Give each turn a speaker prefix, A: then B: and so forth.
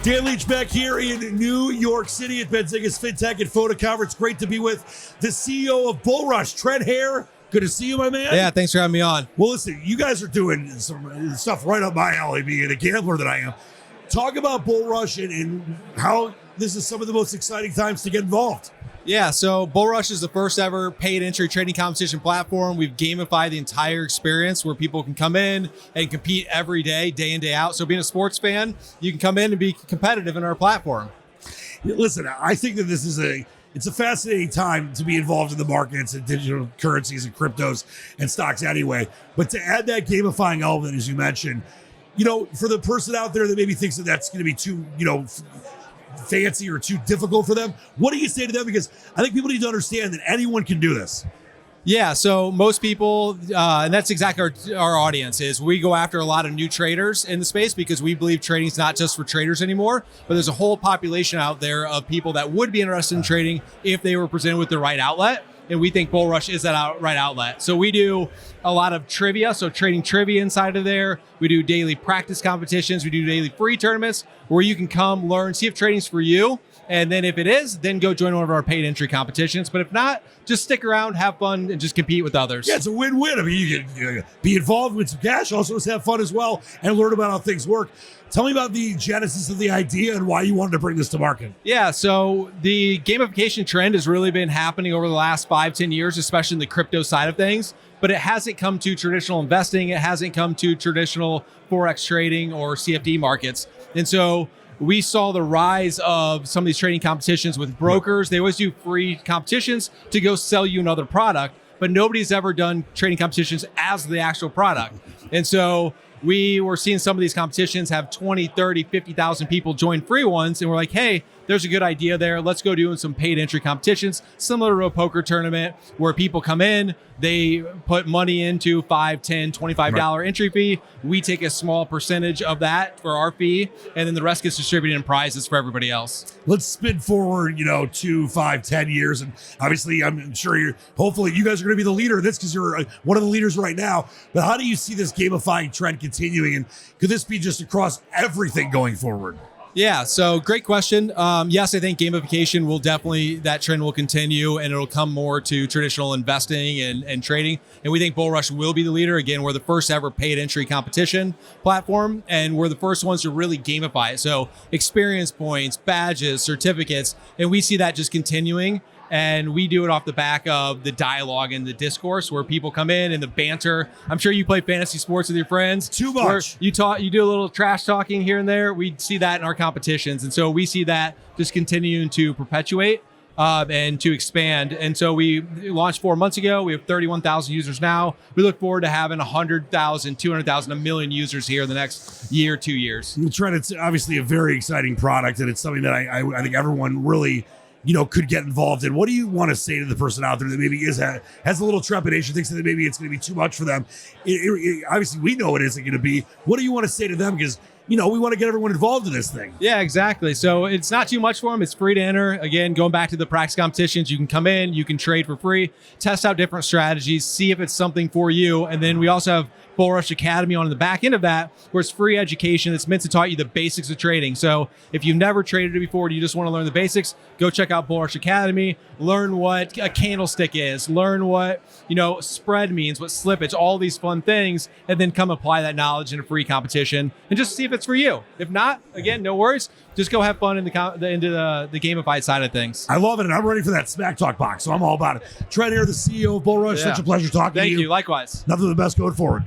A: Dan Leach back here in New York City at Benzinga's Fintech FODA conference. Great to be with the CEO of BullRush, Trent Hoerr. Good to see you, my man.
B: Yeah, thanks for having me on.
A: Well, listen, you guys are doing some stuff right up my alley, being a gambler that I am. Talk about BullRush and how this is some of the most exciting times to get involved.
B: Yeah, so BullRush is the first ever paid entry trading competition platform. We've gamified the entire experience where people can come in and compete every day, day in, day out. So being a sports fan, you can come in and be competitive in our platform.
A: Listen, I think that it's a fascinating time to be involved in the markets and digital currencies and cryptos and stocks anyway. But to add that gamifying element, as you mentioned, for the person out there that maybe thinks that that's going to be too, fancy or too difficult for them, what do you say to them? Because I think people need to understand that anyone can do this.
B: Yeah, so most people, and that's exactly our audience, is we go after a lot of new traders in the space because we believe trading is not just for traders anymore, but there's a whole population out there of people that would be interested in trading if they were presented with the right outlet. And we think BullRush is that right outlet. So we do a lot of trivia, so trading trivia inside of there. We do daily practice competitions. We do daily free tournaments where you can come, learn, see if trading's for you. And then if it is, then go join one of our paid entry competitions. But if not, just stick around, have fun, and just compete with others.
A: Yeah, it's a win-win. I mean, you can be involved with some cash, also just have fun as well, and learn about how things work. Tell me about the genesis of the idea and why you wanted to bring this to market.
B: Yeah, so the gamification trend has really been happening over the last 5-10 years, especially in the crypto side of things. But it hasn't come to traditional investing. It hasn't come to traditional Forex trading or CFD markets. And so we saw the rise of some of these trading competitions with brokers. They always do free competitions to go sell you another product, but nobody's ever done trading competitions as the actual product. And so we were seeing some of these competitions have 20, 30, 50,000 people join free ones. And we're like, hey, there's a good idea there. Let's go doing some paid entry competitions, similar to a poker tournament where people come in, they put money into $5, $10, $25 entry fee. We take a small percentage of that for our fee, and then the rest gets distributed in prizes for everybody else.
A: Let's spin forward, 2, 5, 10 years. And obviously, I'm sure hopefully you guys are going to be the leader of this because you're one of the leaders right now. But how do you see this gamifying trend continuing? And could this be just across everything going forward?
B: Yeah, so great question. Yes, I think gamification that trend will continue and it'll come more to traditional investing and trading. And we think BullRush will be the leader. Again, we're the first ever paid entry competition platform, and we're the first ones to really gamify it. So experience points, badges, certificates, and we see that just continuing. And we do it off the back of the dialogue and the discourse where people come in and the banter. I'm sure you play fantasy sports with your friends.
A: Too much.
B: You do a little trash talking here and there. We see that in our competitions. And so we see that just continuing to perpetuate and to expand. And so we launched 4 months ago. We have 31,000 users now. We look forward to having 100,000, 200,000, a million users here in the next year, 2 years.
A: Trent, it's obviously a very exciting product, and it's something that I think everyone really could get involved in. What do you want to say to the person out there that maybe has a little trepidation, thinks that maybe it's going to be too much for them? Obviously, we know it isn't going to be. What do you want to say to them? Because, we want to get everyone involved in this thing.
B: Yeah, exactly. So it's not too much for them. It's free to enter. Again, going back to the practice competitions, you can come in, you can trade for free, test out different strategies, see if it's something for you. And then we also have BullRush Academy on the back end of that, where it's free education. It's meant to taught you the basics of trading. So if you've never traded it before and you just want to learn the basics, go check out BullRush Academy, learn what a candlestick is, learn what, spread means, what slippage, all these fun things, and then come apply that knowledge in a free competition and just see if it's for you. If not, again, no worries. Just go have fun into the gamified side of things.
A: I love it, and I'm ready for that Smack Talk box, so I'm all about it. Trent Hoerr, the CEO of BullRush. Such a pleasure talking to you.
B: Thank you. Likewise.
A: Nothing but the best going forward.